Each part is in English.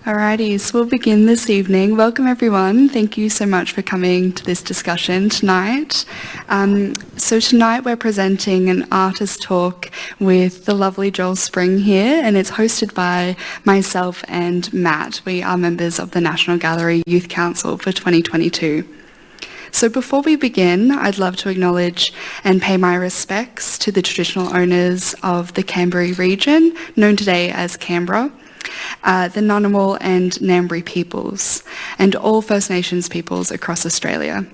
Alrighty, so we'll begin this evening. Welcome everyone. Thank you so much for coming to this discussion tonight. So tonight we're presenting an artist talk with the lovely Joel Spring here, and it's hosted by myself and Matt. We are members of the National Gallery Youth Council for 2022. So before we begin, I'd love to acknowledge and pay my respects to the traditional owners of the Canberra region, known today as Canberra, the Ngunnawal and Ngambri peoples, and all First Nations peoples across Australia.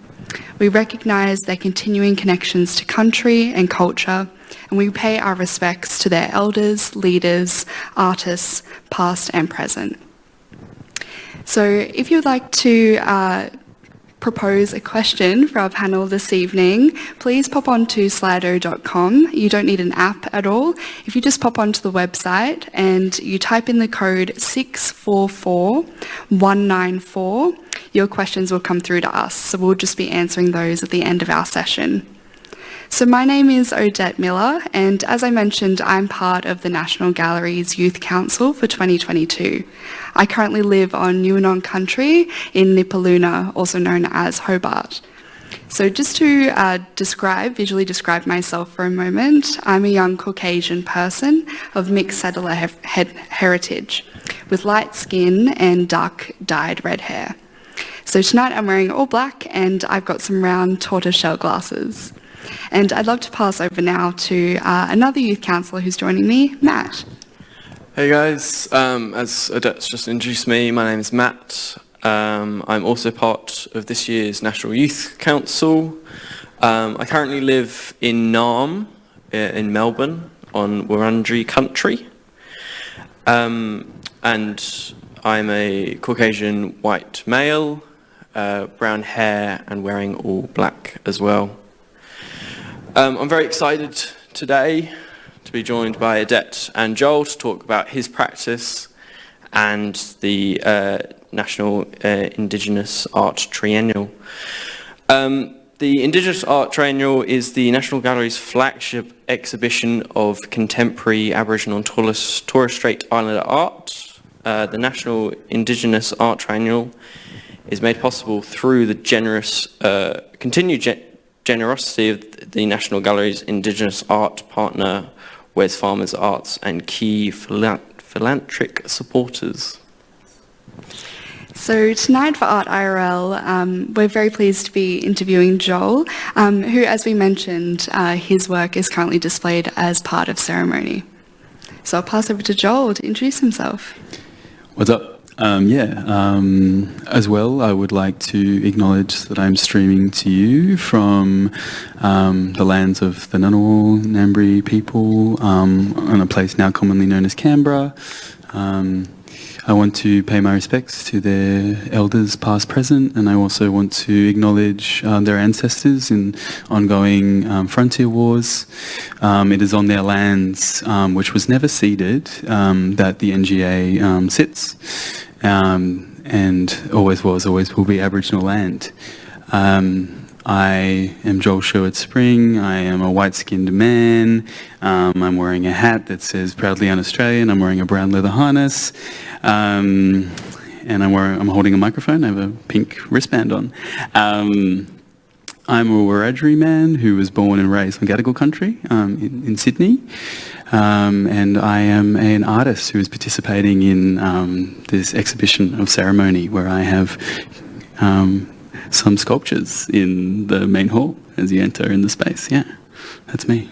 We recognise their continuing connections to country and culture, and we pay our respects to their elders, leaders, artists, past and present. So if you'd like to propose a question for our panel this evening, please pop onto slido.com. You don't need an app at all. If you just pop onto the website and you type in the code 644194, your questions will come through to us. So we'll just be answering those at the end of our session. So my name is Odette Miller, and as I mentioned, I'm part of the National Gallery's Youth Council for 2022. I currently live on Yuinong country in Nipaluna, also known as Hobart. So just to visually describe myself for a moment, I'm a young Caucasian person of mixed settler heritage, with light skin and dark dyed red hair. So tonight I'm wearing all black, and I've got some round tortoiseshell glasses. And I'd love to pass over now to another youth councillor who's joining me, Matt. Hey guys, as Odette's just introduced me, my name is Matt. I'm also part of this year's National Youth Council. I currently live in Naarm in Melbourne on Wurundjeri country. And I'm a Caucasian white male, brown hair and wearing all black as well. I'm very excited today to be joined by Odette and Joel to talk about his practice and the National Indigenous Art Triennial. The Indigenous Art Triennial is the National Gallery's flagship exhibition of contemporary Aboriginal and Torres Strait Islander art. The National Indigenous Art Triennial is made possible through the continued generosity of the National Gallery's Indigenous art partner, Wesfarmers Arts, and key philanthropic supporters. So tonight for Art IRL, we're very pleased to be interviewing Joel, who, as we mentioned, his work is currently displayed as part of ceremony. So I'll pass over to Joel to introduce himself. What's up? As well, I would like to acknowledge that I'm streaming to you from the lands of the Ngunnawal Ngambri people on a place now commonly known as Canberra. I want to pay my respects to their elders past, present, and I also want to acknowledge their ancestors in ongoing frontier wars. It is on their lands, which was never ceded, that the NGA sits. And always was, always will be Aboriginal land. I am Joel Spring. I am a white-skinned man. I'm wearing a hat that says proudly un-Australian. I'm wearing a brown leather harness. And I'm holding a microphone. I have a pink wristband on. I'm a Wiradjuri man who was born and raised on Gadigal country in Sydney. And I am an artist who is participating in this exhibition of ceremony where I have some sculptures in the main hall as you enter in the space. Yeah, that's me.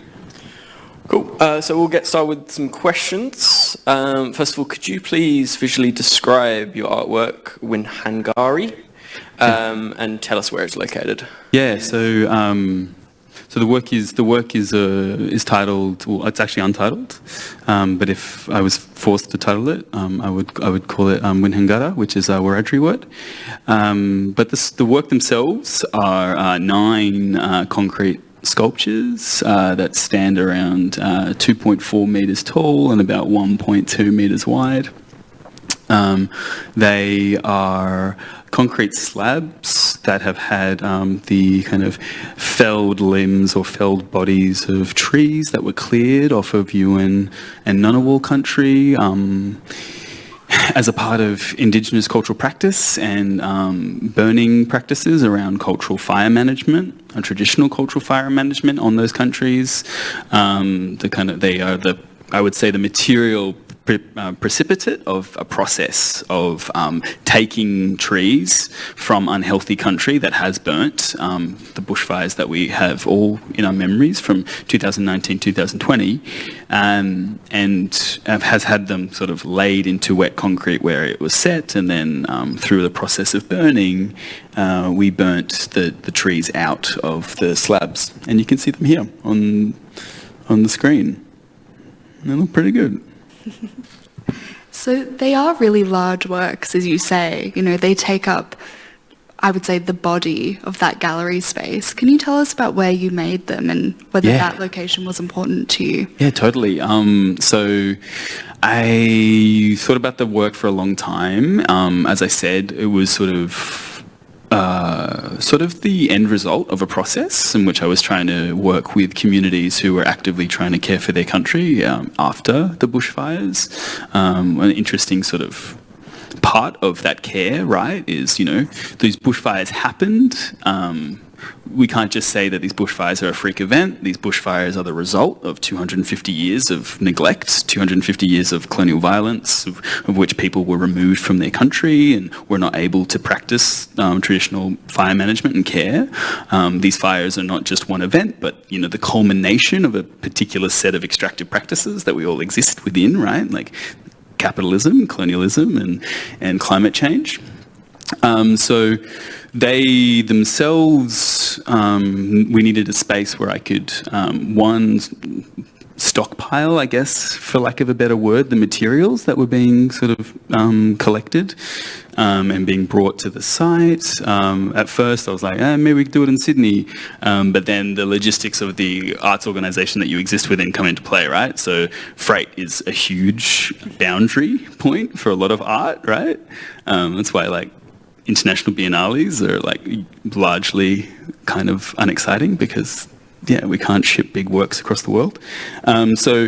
Cool. So we'll get started with some questions. First of all, could you please visually describe your artwork, Winhangari, and tell us where it's located? Yeah. So the work is titled. Well, it's actually untitled. But if I was forced to title it, I would call it Winhangara, which is a Wiradjuri word. But the work themselves are 9 concrete sculptures that stand around 2.4 meters tall and about 1.2 meters wide. They are concrete slabs that have had the kind of felled limbs or felled bodies of trees that were cleared off of Yuin and Ngunnawal country. as a part of Indigenous cultural practice and burning practices around cultural fire management, traditional cultural fire management on those countries. They are I would say, the material precipitate of a process of taking trees from unhealthy country that has burnt, the bushfires that we have all in our memories from 2019, 2020, and has had them sort of laid into wet concrete where it was set, and then through the process of burning, we burnt the trees out of the slabs. And you can see them here on the screen. They look pretty good. So they are really large works, as you say. You know, they take up, I would say, the body of that gallery space. Can you tell us about where you made them and whether that location was important to you? Yeah, totally. So I thought about the work for a long time. As I said, it was sort of the end result of a process in which I was trying to work with communities who were actively trying to care for their country after the bushfires. An interesting sort of part of that care, right, is, you know, these bushfires happened. We can't just say that these bushfires are a freak event. These bushfires are the result of 250 years of neglect, 250 years of colonial violence, of which people were removed from their country and were not able to practice traditional fire management and care. These fires are not just one event, but, you know, the culmination of a particular set of extractive practices that we all exist within, right? Like capitalism, colonialism, and climate change. So they themselves, we needed a space where I could, one, stockpile, I guess, for lack of a better word, the materials that were being sort of collected and being brought to the site. At first I was like, maybe we could do it in Sydney, but then the logistics of the arts organisation that you exist within come into play, right? So freight is a huge boundary point for a lot of art, right? That's why, like, international biennales are like largely kind of unexciting because, yeah, we can't ship big works across the world. So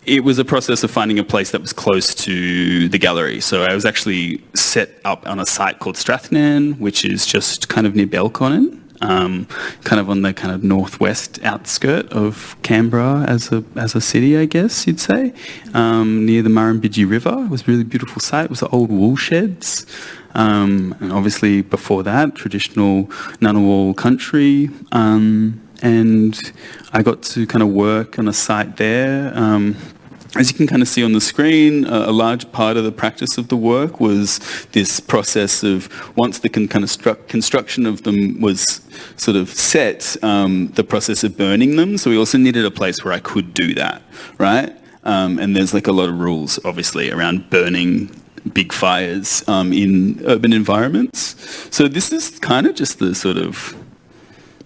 it was a process of finding a place that was close to the gallery. So I was actually set up on a site called Strathnairn, which is just kind of near Belconnen, kind of on the kind of northwest outskirt of Canberra as a city, I guess you'd say, near the Murrumbidgee River. It was a really beautiful site. It was the old wool sheds. And obviously before that, traditional Ngunnawal country. And I got to kind of work on a site there. As you can kind of see on the screen, a large part of the practice of the work was this process of, once the construction of them was sort of set, the process of burning them. So we also needed a place where I could do that, right? And there's like a lot of rules, obviously, around burning big fires in urban environments. So this is kind of just the sort of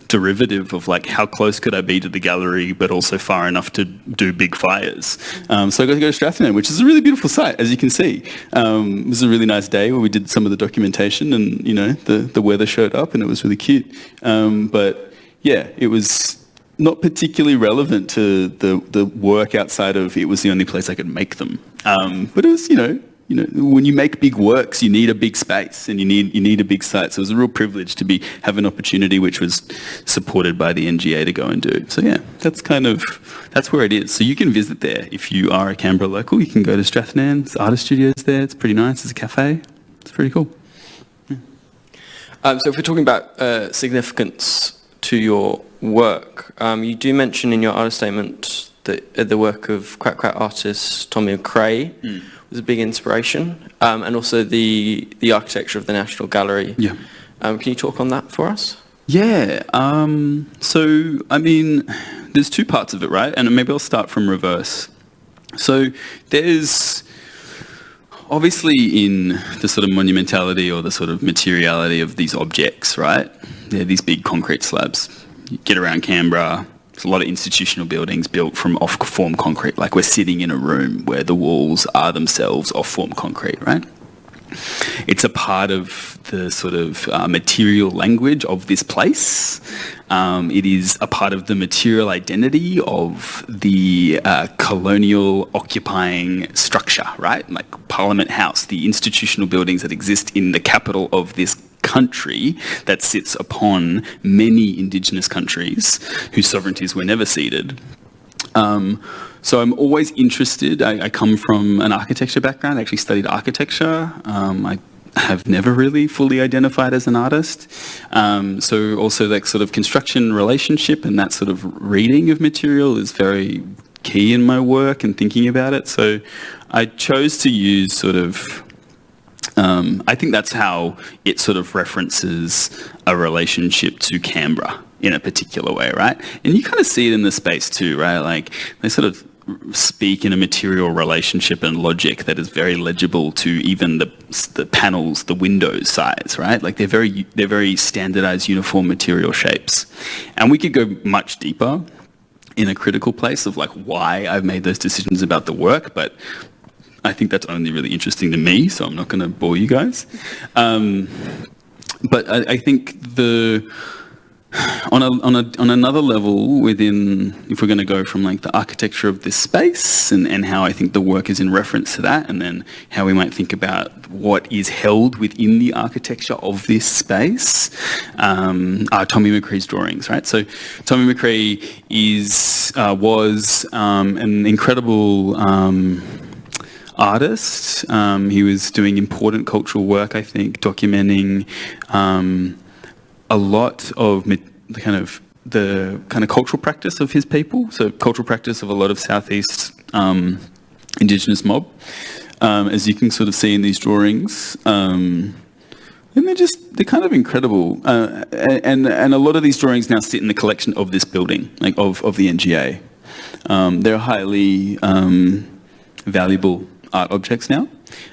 derivative of, like, how close could I be to the gallery but also far enough to do big fires. So I got to go to Strathnairn, which is a really beautiful site, as you can see. It was a really nice day where we did some of the documentation, and, you know, the weather showed up and it was really cute. But yeah, it was not particularly relevant to the work outside of it was the only place I could make them. But it was, you know, when you make big works, you need a big space and you need a big site. So it was a real privilege to have an opportunity which was supported by the NGA to go and do. So yeah, that's where it is. So you can visit there if you are a Canberra local. You can go to Strathnairn. There's artist studios there. It's pretty nice. There's a cafe. It's pretty cool. Yeah. So if we're talking about significance to your work, you do mention in your artist statement that the work of Quack Quack artist Tommy O'Cray was a big inspiration, and also the architecture of the National Gallery. Yeah. Can you talk on that for us? Yeah. So, I mean, there's two parts of it, right? And maybe I'll start from reverse. So there's obviously in the sort of monumentality or the sort of materiality of these objects, right? They're these big concrete slabs. You get around Canberra, there's a lot of institutional buildings built from off-form concrete, like we're sitting in a room where the walls are themselves off-form concrete, right? It's a part of the sort of material language of this place. It is a part of the material identity of the colonial occupying structure, right? Like Parliament House, the institutional buildings that exist in the capital of this country that sits upon many Indigenous countries whose sovereignties were never ceded. So I'm always interested. I come from an architecture background. I actually studied architecture. I have never really fully identified as an artist. So also that sort of construction relationship and that sort of reading of material is very key in my work and thinking about it. So I chose to use sort of, I think that's how it sort of references a relationship to Canberra in a particular way, right? And you kind of see it in the space too, right? Like they sort of speak in a material relationship and logic that is very legible to even the panels, the windows size, right? Like they're very standardized, uniform material shapes. And we could go much deeper in a critical place of like why I've made those decisions about the work, but I think that's only really interesting to me, so I'm not going to bore you guys. But I think on another level within, if we're going to go from like the architecture of this space and how I think the work is in reference to that, and then how we might think about what is held within the architecture of this space, are Tommy McCree's drawings, right? So Tommy McCree was an incredible artist. He was doing important cultural work, I think, documenting a lot of the kind of cultural practice of his people, so cultural practice of a lot of Southeast Indigenous mob, as you can sort of see in these drawings. And they're kind of incredible. And a lot of these drawings now sit in the collection of this building, like of the NGA. They're highly valuable art objects now.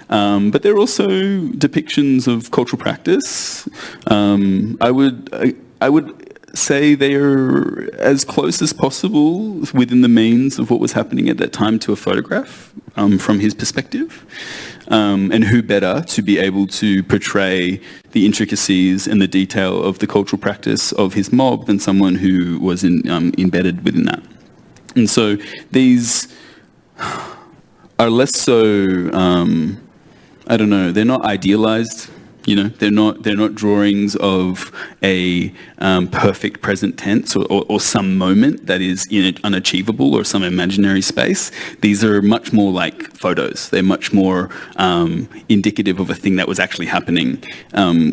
But they're also depictions of cultural practice. I would say they are as close as possible within the means of what was happening at that time to a photograph from his perspective. And who better to be able to portray the intricacies and the detail of the cultural practice of his mob than someone who was embedded within that. And so these are less so, I don't know, they're not idealized, you know, they're not drawings of a perfect present tense or some moment that is unachievable or some imaginary space. These are much more like photos. They're much more indicative of a thing that was actually happening,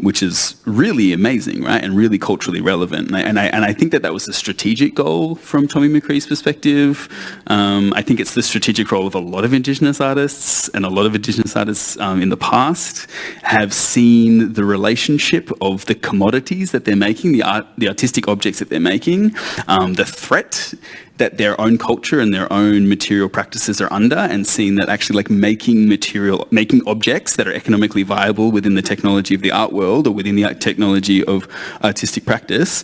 which is really amazing, right? And really culturally relevant. And I think that was a strategic goal from Tommy McCree's perspective. I think it's the strategic role of a lot of Indigenous artists, and a lot of Indigenous artists in the past have seen the relationship of the commodities that they're making, the artistic objects that they're making, the threat that their own culture and their own material practices are under, and seeing that actually like making objects that are economically viable within the technology of the art world or within the technology of artistic practice,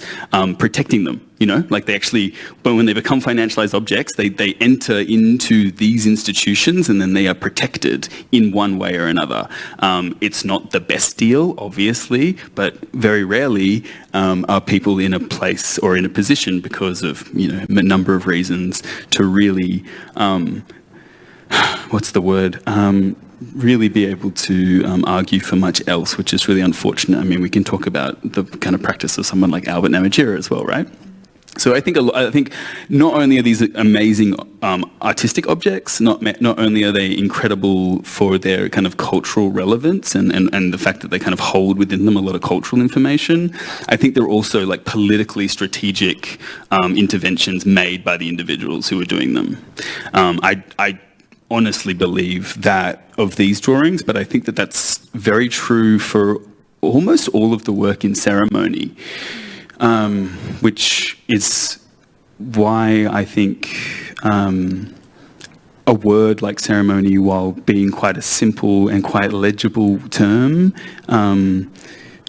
protecting them. You know, like they actually, but when they become financialized objects, they enter into these institutions and then they are protected in one way or another. It's not the best deal, obviously, but very rarely are people in a place or in a position because of, you know, a number of reasons to really, really be able to argue for much else, which is really unfortunate. I mean, we can talk about the kind of practice of someone like Albert Namatjira as well, right? So I think not only are these amazing artistic objects, not only are they incredible for their kind of cultural relevance and the fact that they kind of hold within them a lot of cultural information, I think they're also like politically strategic interventions made by the individuals who are doing them. I honestly believe that of these drawings, but I think that that's very true for almost all of the work in ceremony. Which is why I think a word like ceremony, while being quite a simple and quite legible term,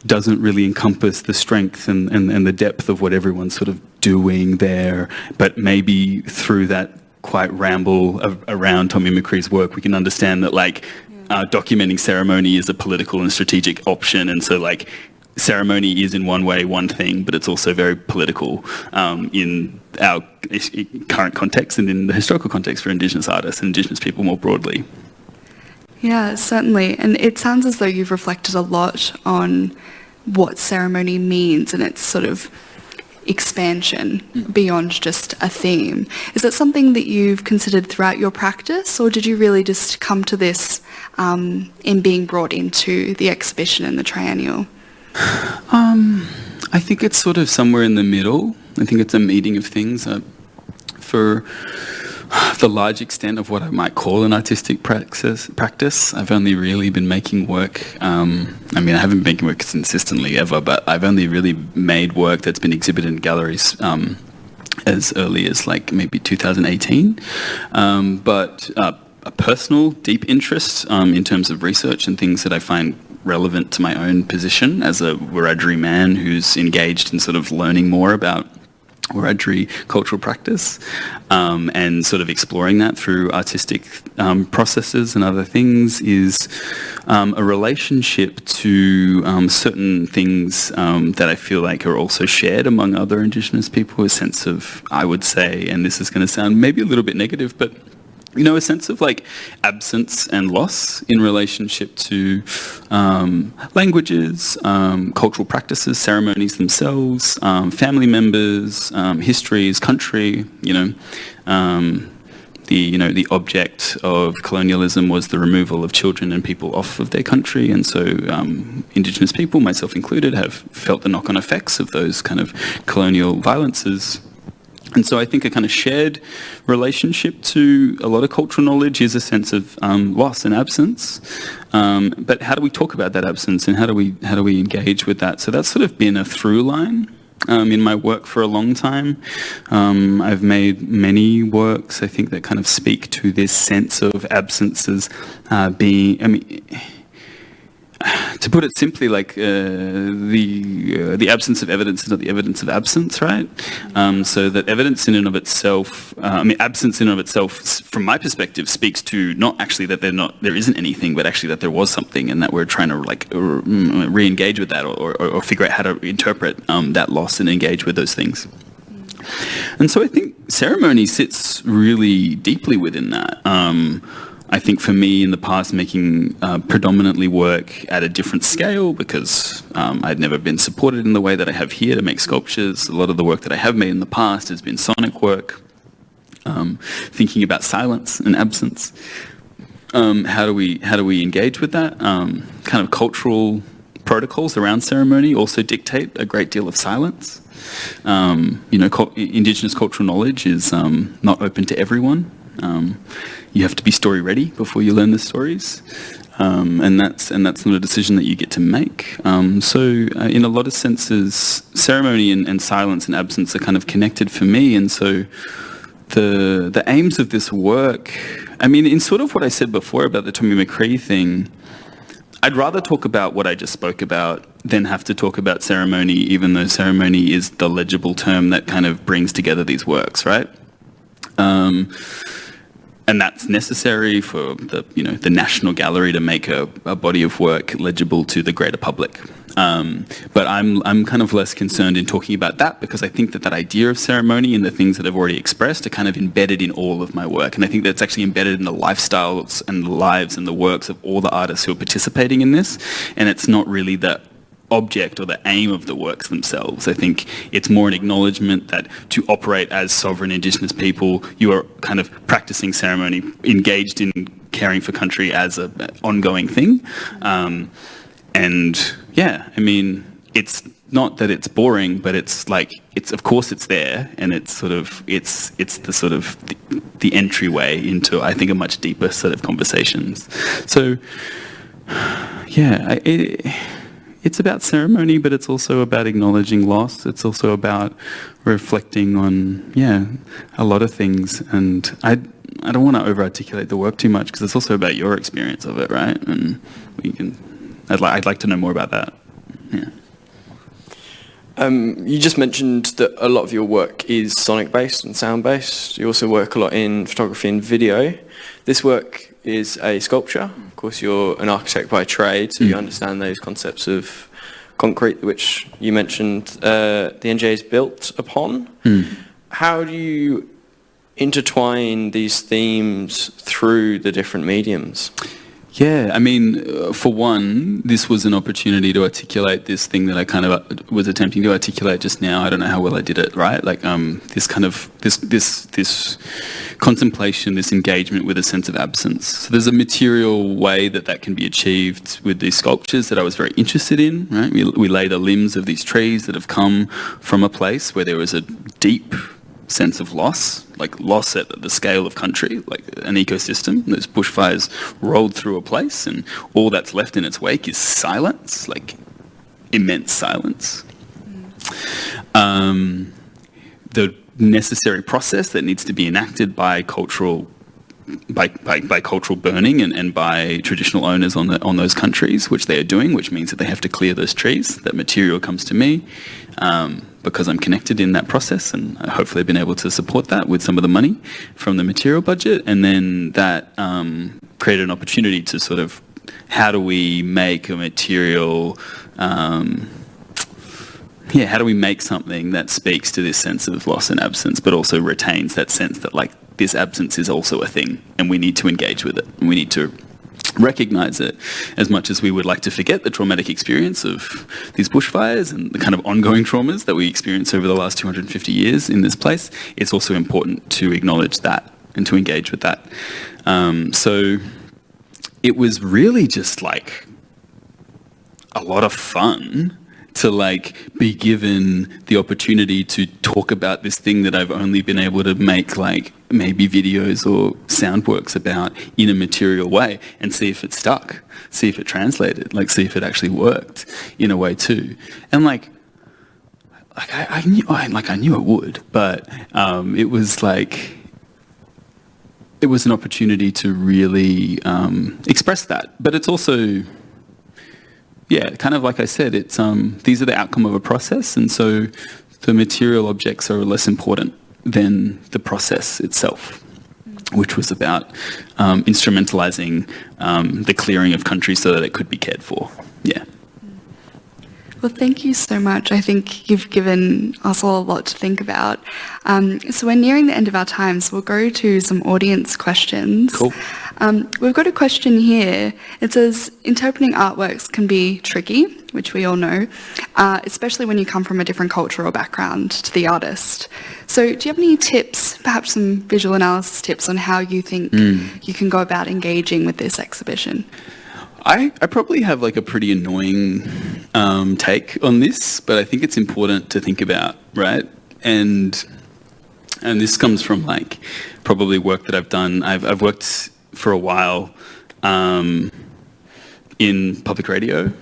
doesn't really encompass the strength and the depth of what everyone's sort of doing there. But maybe through that quite ramble around Tommy McCree's work, we can understand that, like, documenting ceremony is a political and strategic option, and so like ceremony is in one way one thing, but it's also very political in our current context and in the historical context for Indigenous artists and Indigenous people more broadly. Yeah, certainly. And it sounds as though you've reflected a lot on what ceremony means and its sort of expansion beyond just a theme. Is it something that you've considered throughout your practice, or did you really just come to this in being brought into the exhibition and the triennial? I think it's sort of somewhere in the middle. I think it's a meeting of things. For the large extent of what I might call an artistic practice, I've only really been making work. I mean, I haven't been making work consistently ever, but I've only really made work that's been exhibited in galleries as early as like maybe 2018. But a personal, deep interest in terms of research and things that I find relevant to my own position as a Wiradjuri man who's engaged in sort of learning more about Wiradjuri cultural practice and sort of exploring that through artistic processes and other things is a relationship to certain things that I feel like are also shared among other Indigenous people, a sense of, I would say, and this is going to sound maybe a little bit negative, but you know, a sense of like absence and loss in relationship to languages, cultural practices, ceremonies themselves, family members, histories, country. The object of colonialism was the removal of children and people off of their country, and so Indigenous people, myself included, have felt the knock-on effects of those kind of colonial violences. And so I think a kind of shared relationship to a lot of cultural knowledge is a sense of loss and absence. But how do we talk about that absence, and how do we engage with that? So that's sort of been a through line in my work for a long time. I've made many works, I think, that kind of speak to this sense of absences being, I mean, to put it simply, like the absence of evidence is not the evidence of absence, right? So that evidence in and of itself, absence in and of itself, from my perspective, speaks to not actually that there isn't anything, but actually that there was something, and that we're trying to like re-engage with that, or figure out how to interpret that loss and engage with those things. And so I think ceremony sits really deeply within that. I think for me in the past, making predominantly work at a different scale, because I'd never been supported in the way that I have here to make sculptures. A lot of the work that I have made in the past has been sonic work, thinking about silence and absence. How do we engage with that? Kind of cultural protocols around ceremony also dictate a great deal of silence. Indigenous cultural knowledge is not open to everyone. You have to be story ready before you learn the stories, and that's not a decision that you get to make. So in a lot of senses, ceremony and silence and absence are kind of connected for me. And so the aims of this work, I mean, in sort of what I said before about the Tommy McCree thing, I'd rather talk about what I just spoke about than have to talk about ceremony, even though ceremony is the legible term that kind of brings together these works, right? And that's necessary for the National Gallery to make a body of work legible to the greater public. But I'm kind of less concerned in talking about that, because I think that idea of ceremony and the things that I've already expressed are kind of embedded in all of my work. And I think that's actually embedded in the lifestyles and the lives and the works of all the artists who are participating in this. And it's not really the object or the aim of the works themselves. I think it's more an acknowledgement that to operate as sovereign Indigenous people, you are kind of practicing ceremony, engaged in caring for country as an ongoing thing. And yeah, I mean, it's not that it's boring, but it's like, of course it's there, and it's sort of, it's the sort of the entryway into, I think, a much deeper set of conversations. So yeah, it's about ceremony, but it's also about acknowledging loss. It's also about reflecting on, a lot of things. And I don't want to over-articulate the work too much, because it's also about your experience of it, right? And I'd like to know more about that. Yeah. You just mentioned that a lot of your work is sonic-based and sound-based. You also work a lot in photography and video. This work is a sculpture. Of course, you're an architect by trade, so you understand those concepts of concrete, which you mentioned the NGA is built upon. How do you intertwine these themes through the different mediums? Yeah, I mean, for one, this was an opportunity to articulate this thing that I kind of was attempting to articulate just now. I don't know how well I did it, right? Like this kind of this contemplation, this engagement with a sense of absence. So there's a material way that can be achieved with these sculptures that I was very interested in, right? We lay the limbs of these trees that have come from a place where there was a deep sense of loss, like loss at the scale of country, like an ecosystem. Those bushfires rolled through a place and all that's left in its wake is silence, like immense silence. The necessary process that needs to be enacted by cultural burning and by traditional owners on those countries, which they are doing, which means that they have to clear those trees. That material comes to me because I'm connected in that process, and hopefully I've been able to support that with some of the money from the material budget. And then that created an opportunity to sort of, how do we make a material, how do we make something that speaks to this sense of loss and absence, but also retains that sense that like this absence is also a thing and we need to engage with it and we need to recognize it. As much as we would like to forget the traumatic experience of these bushfires and the kind of ongoing traumas that we experience over the last 250 years in this place, it's also important to acknowledge that and to engage with that. So it was really just like a lot of fun to like be given the opportunity to talk about this thing that I've only been able to make like maybe videos or sound works about in a material way, and see if it stuck, see if it translated, like see if it actually worked in a way too. And like I knew it would, but it was like, it was an opportunity to really express that. But it's also, yeah, kind of like I said, it's these are the outcome of a process, and so the material objects are less important than the process itself, which was about instrumentalizing the clearing of country so that it could be cared for. Yeah. Well, thank you so much. I think you've given us all a lot to think about. So we're nearing the end of our time, so we'll go to some audience questions. Cool. We've got a question here. It says, interpreting artworks can be tricky, which we all know, especially when you come from a different culture or background to the artist. So do you have any tips, perhaps some visual analysis tips on how you think you can go about engaging with this exhibition? I probably have like a pretty annoying take on this, but I think it's important to think about, right? And this comes from like probably work that I've done. I've worked for a while in public radio.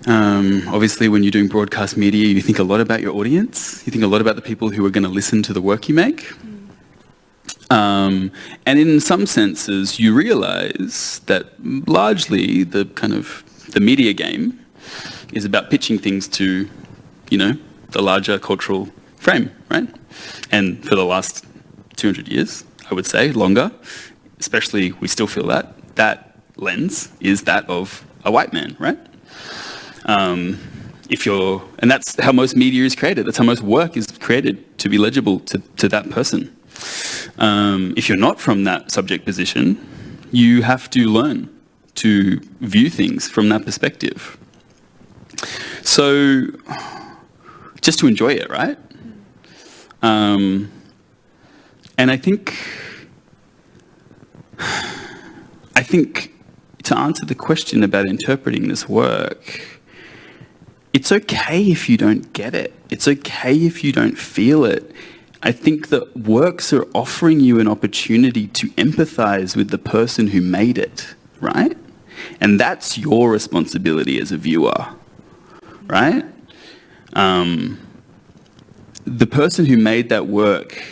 Obviously, when you're doing broadcast media, you think a lot about your audience. You think a lot about the people who are going to listen to the work you make. And in some senses, you realise that largely the kind of the media game is about pitching things to, you know, the larger cultural frame, right? And for the last 200 years, I would say, longer, especially we still feel that lens is that of a white man, right? And that's how most media is created. That's how most work is created, to be legible to that person. If you're not from that subject position, you have to learn to view things from that perspective. So, just to enjoy it, right? And I think to answer the question about interpreting this work, it's okay if you don't get it. It's okay if you don't feel it. I think that works are offering you an opportunity to empathize with the person who made it, right? And that's your responsibility as a viewer, right? The person who made that work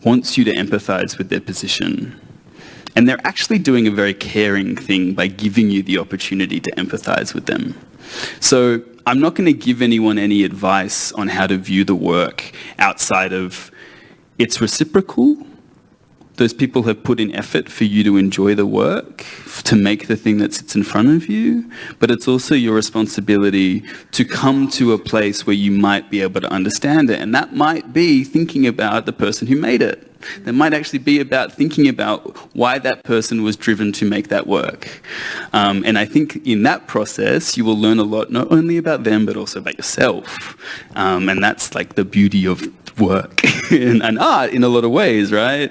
wants you to empathize with their position. And they're actually doing a very caring thing by giving you the opportunity to empathize with them. So I'm not going to give anyone any advice on how to view the work outside of it's reciprocal. Those people have put in effort for you to enjoy the work, to make the thing that sits in front of you, but it's also your responsibility to come to a place where you might be able to understand it, and that might be thinking about the person who made it. That might actually be about thinking about why that person was driven to make that work. And I think in that process, you will learn a lot, not only about them, but also about yourself. And that's like the beauty of work and art in a lot of ways, right?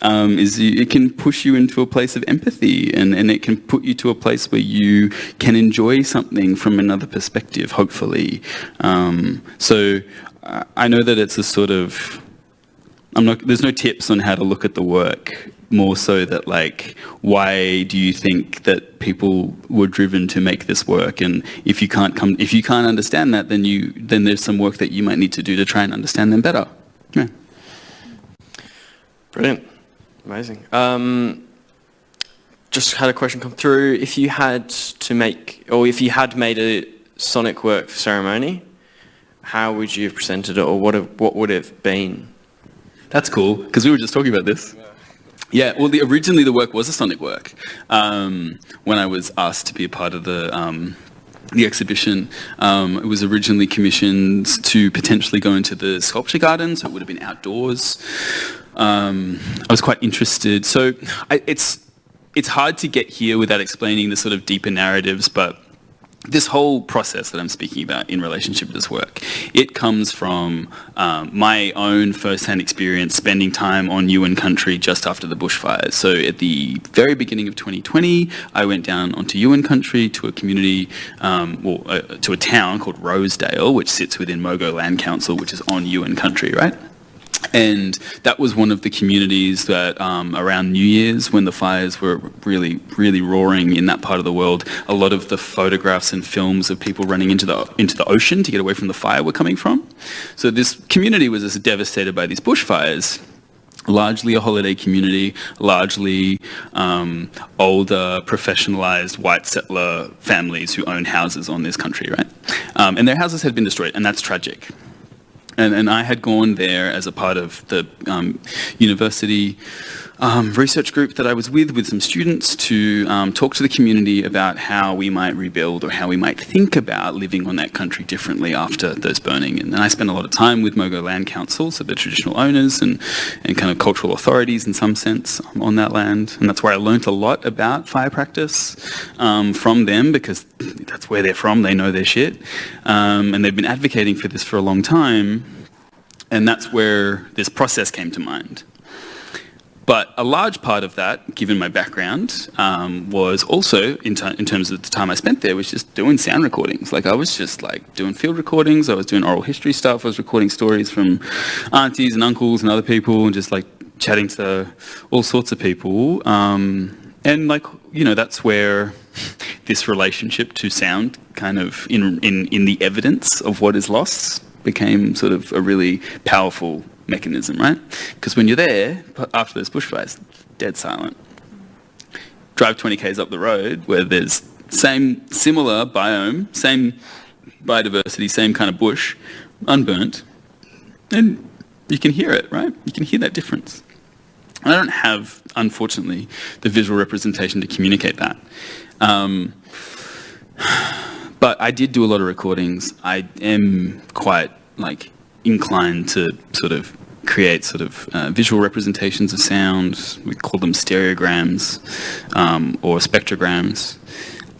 It can push you into a place of empathy, and it can put you to a place where you can enjoy something from another perspective, hopefully. So I know that it's a sort of, there's no tips on how to look at the work, more so that like, why do you think that people were driven to make this work? And if you can't understand that, then there's some work that you might need to do to try and understand them better. Yeah. Brilliant. Amazing. Just had a question come through. If you had made a sonic work for ceremony, how would you have presented it, or what would it have been? That's cool, because we were just talking about this. Yeah, well, originally the work was a sonic work. When I was asked to be a part of the exhibition, it was originally commissioned to potentially go into the sculpture garden, so it would have been outdoors. I was quite interested. So it's hard to get here without explaining the sort of deeper narratives, but this whole process that I'm speaking about in relationship to this work, it comes from my own first-hand experience spending time on Yuin country just after the bushfires. So at the very beginning of 2020, I went down onto Yuin country to a community, to a town called Rosedale, which sits within Mogo Land Council, which is on Yuin country, right? And that was one of the communities that around New Year's, when the fires were really, really roaring in that part of the world, a lot of the photographs and films of people running into the ocean to get away from the fire were coming from. So this community was just devastated by these bushfires. Largely a holiday community, largely older, professionalised white settler families who own houses on this country, right? And their houses had been destroyed, and that's tragic. And I had gone there as a part of the university research group that I was with some students to talk to the community about how we might rebuild, or how we might think about living on that country differently after those burning. And then I spent a lot of time with Mogo Land Council, so the traditional owners and kind of cultural authorities in some sense on that land. And that's where I learnt a lot about fire practice from them, because that's where they're from, they know their shit. And they've been advocating for this for a long time. And that's where this process came to mind. But a large part of that, given my background, was also, in terms of the time I spent there, was just doing sound recordings. Like, I was just like doing field recordings, I was doing oral history stuff, I was recording stories from aunties and uncles and other people, and just like chatting to all sorts of people. And like, you know, that's where this relationship to sound kind of in the evidence of what is lost became sort of a really powerful mechanism, right? Because when you're there, after those bushfires, dead silent. Drive 20 k's up the road where there's similar biome, same biodiversity, same kind of bush, unburnt, and you can hear it, right? You can hear that difference. I don't have, unfortunately, the visual representation to communicate that. But I did do a lot of recordings. I am quite inclined to sort of create sort of visual representations of sound. We call them stereograms or spectrograms.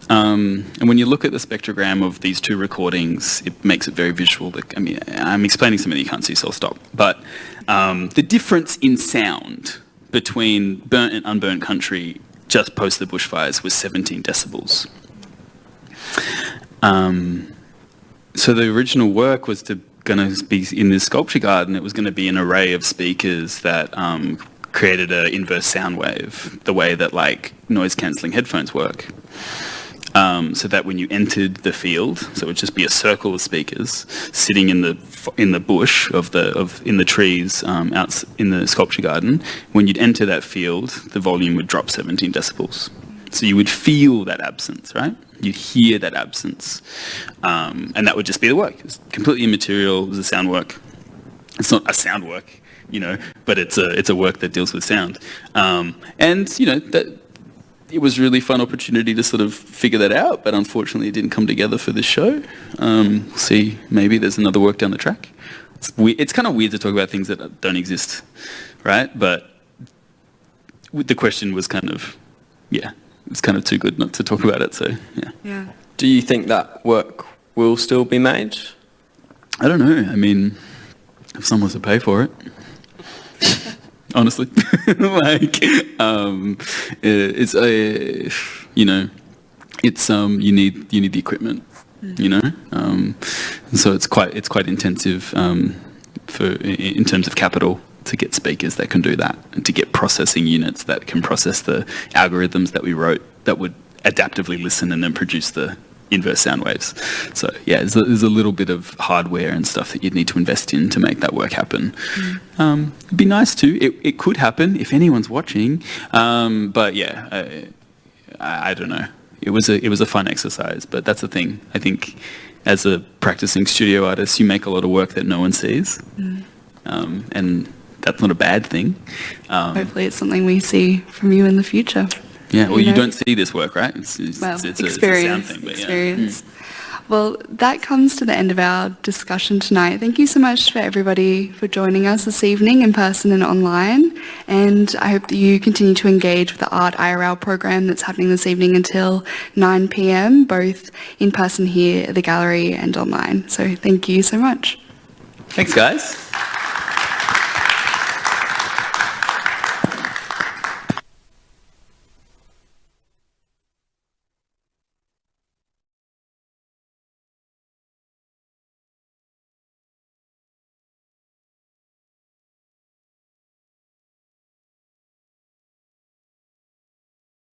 And when you look at the spectrogram of these two recordings, it makes it very visual. I mean, I'm explaining something you can't see, so I'll stop. But the difference in sound between burnt and unburnt country just post the bushfires was 17 decibels. So the original work was going to be in this sculpture garden. It was going to be an array of speakers that created an inverse sound wave, the way that like noise-cancelling headphones work. So that when you entered the field, so it would just be a circle of speakers sitting in the bush in the trees out in the sculpture garden. When you'd enter that field, the volume would drop 17 decibels. So you would feel that absence, right? You'd hear that absence. And that would just be the work. It's completely immaterial. It was a sound work. It's not a sound work, but it's a work that deals with sound. And, that it was a really fun opportunity to sort of figure that out, but unfortunately it didn't come together for this show. We'll see, maybe there's another work down the track. It's kind of weird to talk about things that don't exist, right? But the question was kind of, it's kind of too good not to talk about it, so yeah. Do you think that work will still be made? I don't know. I mean, if someone was to pay for it, honestly, it's you need the equipment, and so it's quite intensive in terms of capital to get speakers that can do that, and to get processing units that can process the algorithms that we wrote that would adaptively listen and then produce the inverse sound waves. So there's a little bit of hardware and stuff that you'd need to invest in to make that work happen. It'd be nice too. It could happen if anyone's watching, but I don't know. It was a fun exercise, but that's the thing. I think as a practicing studio artist, you make a lot of work that no one sees, and that's not a bad thing. Hopefully it's something we see from you in the future. Yeah, well, you don't see this work, right? It's experience. a sound thing, but experience. Well, that comes to the end of our discussion tonight. Thank you so much for everybody for joining us this evening in person and online. And I hope that you continue to engage with the Art IRL program that's happening this evening until 9 p.m, both in person here at the gallery and online. So thank you so much. Thanks, guys.